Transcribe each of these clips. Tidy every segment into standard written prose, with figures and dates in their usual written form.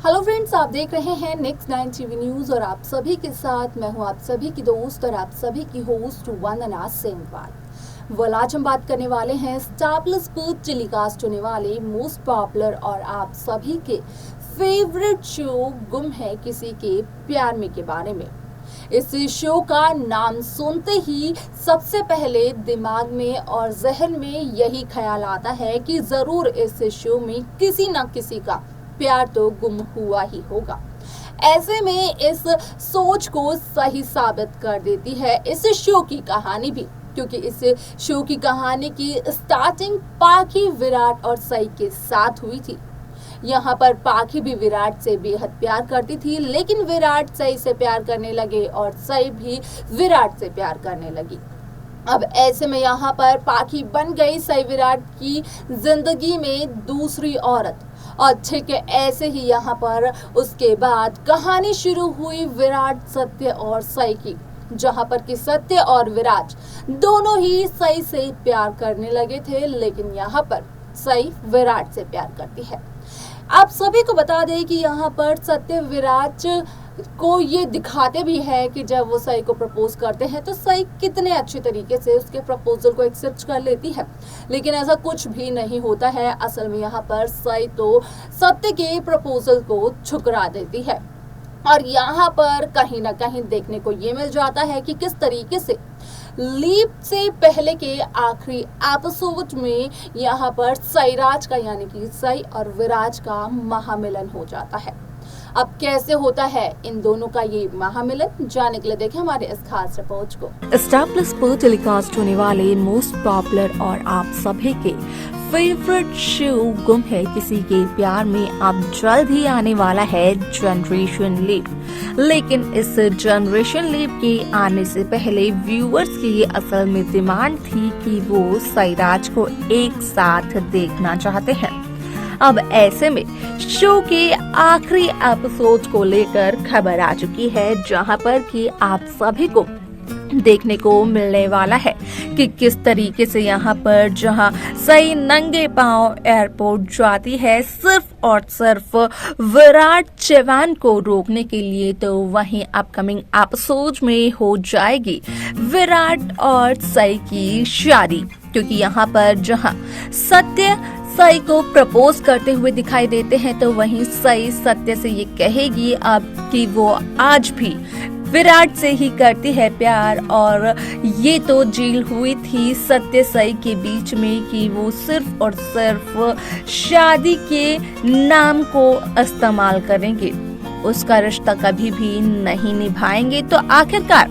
Hello friends, आप देख रहे हैं नेक्स्ट 9 टीवी न्यूज और आप सभी के साथ मैं हूं आप सभी की दोस्त और आप सभी की होस्ट वंदना सेमवाल। आज हम बात करने वाले हैं स्टार प्लस पर टेलीकास्ट होने वाले मोस्ट पॉपुलर और आप सभी के फेवरेट शो गुम है किसी के प्यार में के बारे में। इस शो का नाम सुनते ही सबसे पहले दिमाग में और जहन में यही ख्याल आता है कि जरूर इस शो में किसी न किसी का प्यार तो गुम हुआ ही होगा। ऐसे में इस सोच को सही साबित कर देती है इस शो की कहानी भी, क्योंकि इस शो की कहानी की स्टार्टिंग पाखी, विराट और सई के साथ हुई थी। यहाँ पर पाखी भी विराट से बेहद प्यार करती थी, लेकिन विराट सई से प्यार करने लगे और सई भी विराट से प्यार करने लगी। अब ऐसे में यहाँ पर पाखी बन गई सई विराट की जिंदगी में दूसरी औरत। और ठीक है, ऐसे ही यहाँ पर उसके बाद कहानी शुरू हुई विराट, सत्य और सई की, जहाँ पर कि सत्य और विराट दोनों ही सई से प्यार करने लगे थे, लेकिन यहाँ पर सई विराट से प्यार करती है। आप सभी को बता दें कि यहाँ पर सत्य विराट को ये दिखाते भी है कि जब वो सई को प्रपोज करते हैं तो सई कितने अच्छे तरीके से उसके प्रपोजल को एक्सेप्ट कर लेती है, लेकिन ऐसा कुछ भी नहीं होता है। असल में यहाँ पर सई तो सत्य के प्रपोजल को ठुकरा देती है और यहाँ पर कहीं ना कहीं देखने को ये मिल जाता है कि किस तरीके से लीप से पहले के आखिरी एपिसोड में यहाँ पर सईराज का यानी कि सई और विराज का महामिलन हो जाता है। अब कैसे होता है इन दोनों का ये महामिलन, जानने के लिए देखें हमारे इस खास रिपोर्ट को। स्टार प्लस पर टेलीकास्ट होने वाले मोस्ट पॉपुलर और आप सभी के फेवरेट शो गुम है किसी के प्यार में अब जल्द ही आने वाला है जनरेशन लीप। लेकिन इस जनरेशन लीप के आने से पहले व्यूअर्स की असल में डिमांड थी कि वो सईराज को एक साथ देखना चाहते हैं। अब ऐसे में शो के आखिरी एपिसोड को लेकर खबर आ चुकी है, जहां पर कि आप सभी को देखने को मिलने वाला है कि किस तरीके से यहाँ पर जहाँ सई नंगे पांव एयरपोर्ट जाती है सिर्फ और सिर्फ विराट चौहान को रोकने के लिए, तो वहीं अपकमिंग एपिसोड में हो जाएगी विराट और सई की शादी। क्योंकि यहाँ पर जहाँ सत्य सई को प्रपोज करते हुए दिखाई देते हैं, तो वहीं सई सत्य से ये कहेगी अब कि वो आज भी विराट से ही करती है प्यार, और ये तो डील हुई थी सत्य सई के बीच में कि वो सिर्फ और सिर्फ शादी के नाम को इस्तेमाल करेंगे, उसका रिश्ता कभी भी नहीं निभाएंगे। तो आखिरकार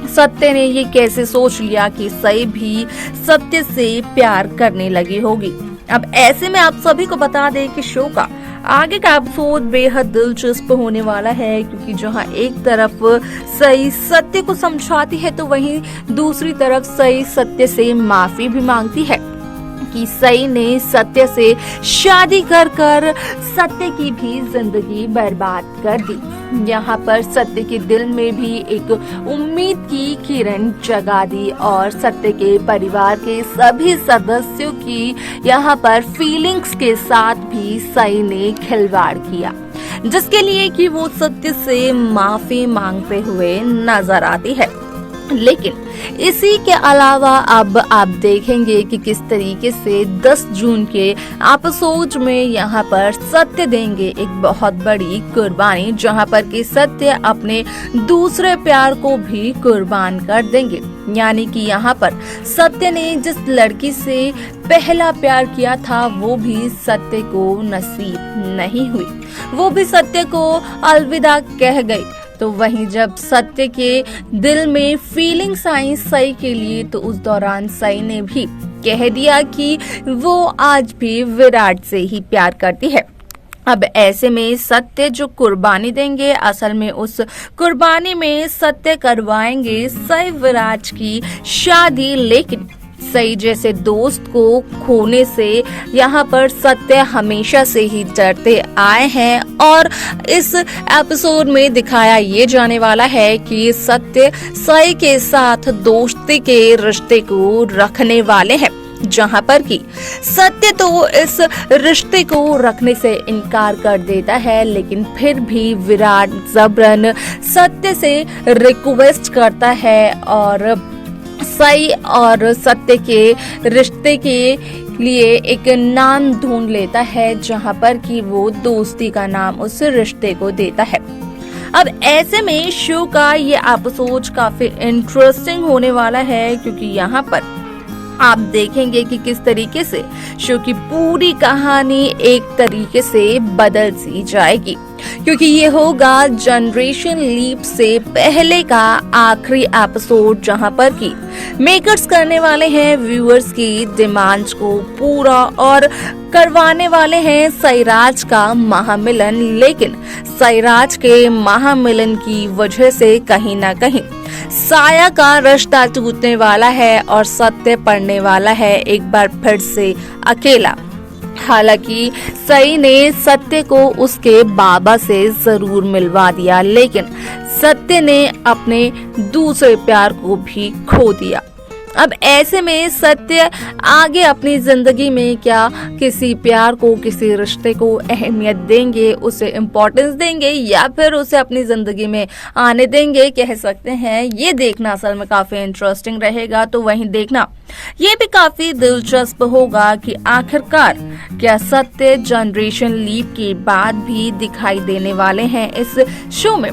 सत्य ने ये कैसे सोच लिया कि सई भी सत्य से प्यार करने लगी होगी। अब ऐसे में आप सभी को बता दें कि शो का आगे का एपिसोड बेहद दिलचस्प होने वाला है, क्योंकि जहां एक तरफ सई सत्य को समझाती है तो वहीं दूसरी तरफ सई सत्य से माफी भी मांगती है कि सई ने सत्य से शादी कर सत्य की भी जिंदगी बर्बाद कर दी। यहाँ पर सत्य के दिल में भी एक उम्मीद की किरण जगा दी और सत्य के परिवार के सभी सदस्यों की यहाँ पर फीलिंग्स के साथ भी सई ने खिलवाड़ किया, जिसके लिए कि वो सत्य से माफी मांगते हुए नजर आती है। लेकिन इसी के अलावा अब आप देखेंगे कि किस तरीके से 10 जून के एपिसोड में यहाँ पर सत्य देंगे एक बहुत बड़ी कुर्बानी, जहाँ पर कि सत्य अपने दूसरे प्यार को भी कुर्बान कर देंगे। यानी कि यहाँ पर सत्य ने जिस लड़की से पहला प्यार किया था वो भी सत्य को नसीब नहीं हुई, वो भी सत्य को अलविदा कह गई। तो वहीं जब सत्य के दिल में फीलिंग्स आई सई के लिए, तो उस दौरान सई ने भी कह दिया कि वो आज भी विराट से ही प्यार करती है। अब ऐसे में सत्य जो कुर्बानी देंगे, असल में उस कुर्बानी में सत्य करवाएंगे सई विराट की शादी। लेकिन सई जैसे दोस्त को खोने से यहाँ पर सत्य हमेशा से ही डरते आए हैं, और इस एपिसोड में दिखाया ये जाने वाला है कि सत्य सई के साथ दोस्ती के रिश्ते को रखने वाले हैं। जहां पर कि सत्य तो इस रिश्ते को रखने से इनकार कर देता है, लेकिन फिर भी विराट जबरन सत्य से रिक्वेस्ट करता है और सई और सत्य के रिश्ते के लिए एक नाम ढूंढ लेता है, जहां पर कि वो दोस्ती का नाम उस रिश्ते को देता है। अब ऐसे में शो का ये एपिसोड काफी इंटरेस्टिंग होने वाला है, क्योंकि यहाँ पर आप देखेंगे कि किस तरीके से शो की पूरी कहानी एक तरीके से बदल सी जाएगी, क्योंकि ये होगा जनरेशन लीप से पहले का आखिरी एपिसोड, जहां पर कि मेकर्स करने वाले हैं व्यूअर्स की डिमांड्स को पूरा और करवाने वाले हैं सैराज का महामिलन। लेकिन सैराज के महामिलन की वजह से कहीं ना कहीं साया का रिश्ता टूटने वाला है और सत्य पड़ने वाला है एक बार फिर से अकेला। हालांकि सई ने सत्य को उसके बाबा से जरूर मिलवा दिया, लेकिन सत्य ने अपने दूसरे प्यार को भी खो दिया। अब ऐसे में सत्य आगे अपनी जिंदगी में क्या किसी प्यार को, किसी रिश्ते को अहमियत देंगे, उसे इम्पोर्टेंस देंगे, या फिर उसे अपनी जिंदगी में आने देंगे, कह सकते हैं। ये देखना असल में काफी इंटरेस्टिंग रहेगा। तो वहीं देखना ये भी काफी दिलचस्प होगा कि आखिरकार क्या सत्य जनरेशन लीप के बाद भी दिखाई देने वाले हैं इस शो में।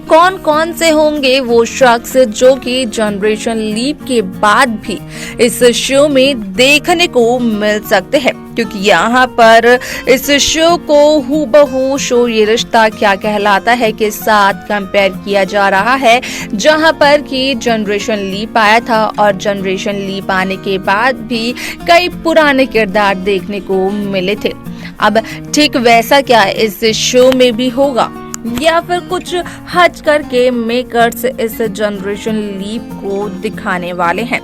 कौन कौन से होंगे वो शख्स जो कि जनरेशन लीप के बाद भी इस शो में देखने को मिल सकते हैं, क्योंकि यहाँ पर इस शो को हूबहू शो ये रिश्ता क्या कहलाता है के साथ कंपेयर किया जा रहा है, जहाँ पर कि जनरेशन लीप आया था और जनरेशन लीप आने के बाद भी कई पुराने किरदार देखने को मिले थे। अब ठीक वैसा क्या इस शो में भी होगा, या फिर कुछ हट करके मेकर्स इस जनरेशन लीप को दिखाने वाले हैं,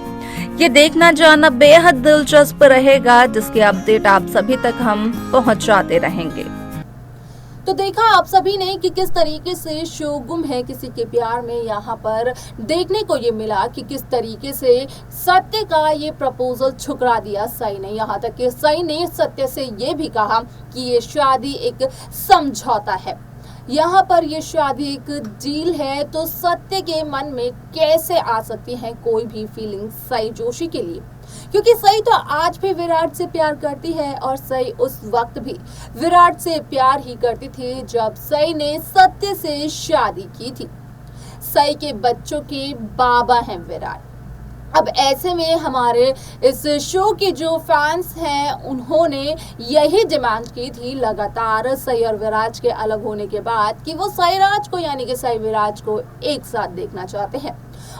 ये देखना जानना बेहद दिलचस्प रहेगा, जिसके अपडेट आप सभी तक हम पहुंचाते रहेंगे। तो देखा आप सभी ने कि किस तरीके से शो गुम है किसी के प्यार में यहाँ पर देखने को ये मिला कि किस तरीके से सत्य का ये प्रपोजल ठुकरा दिया सई ने। यहाँ तक कि सई ने सत्य से ये भी कहा कि ये शादी एक समझौता है, यहाँ पर ये शादी एक डील है। तो सत्य के मन में कैसे आ सकती है कोई भी फीलिंग सई जोशी के लिए, क्योंकि सई तो आज भी विराट से प्यार करती है और सई उस वक्त भी विराट से प्यार ही करती थी जब सई ने सत्य से शादी की थी। सई के बच्चों के बाबा हैं विराट। अब ऐसे में हमारे इस शो के जो फैंस हैं उन्होंने यही डिमांड की थी लगातार सई और विराज के अलग होने के बाद कि वो सैराज को यानी कि सई विराज को एक साथ देखना चाहते हैं,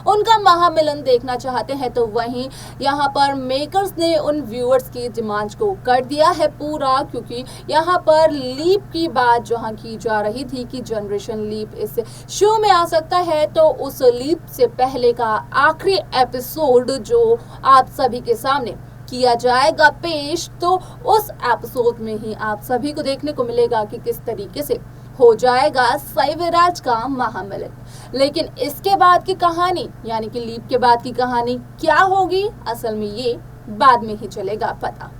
उनका महामिलन देखना चाहते हैं। तो वहीं यहाँ पर मेकर्स ने उन व्यूअर्स की डिमांड को कर दिया है पूरा, क्योंकि यहाँ पर लीप की बात जहाँ की जा रही थी कि जनरेशन लीप इस शो में आ सकता है, तो उस लीप से पहले का आखिरी एपिसोड जो आप सभी के सामने किया जाएगा पेश, तो उस एपिसोड में ही आप सभी को देखने को मिलेगा कि किस तरीके से हो जाएगा सई विराज का महामिलन। लेकिन इसके बाद की कहानी यानी कि लीप के बाद की कहानी क्या होगी, असल में ये बाद में ही चलेगा पता।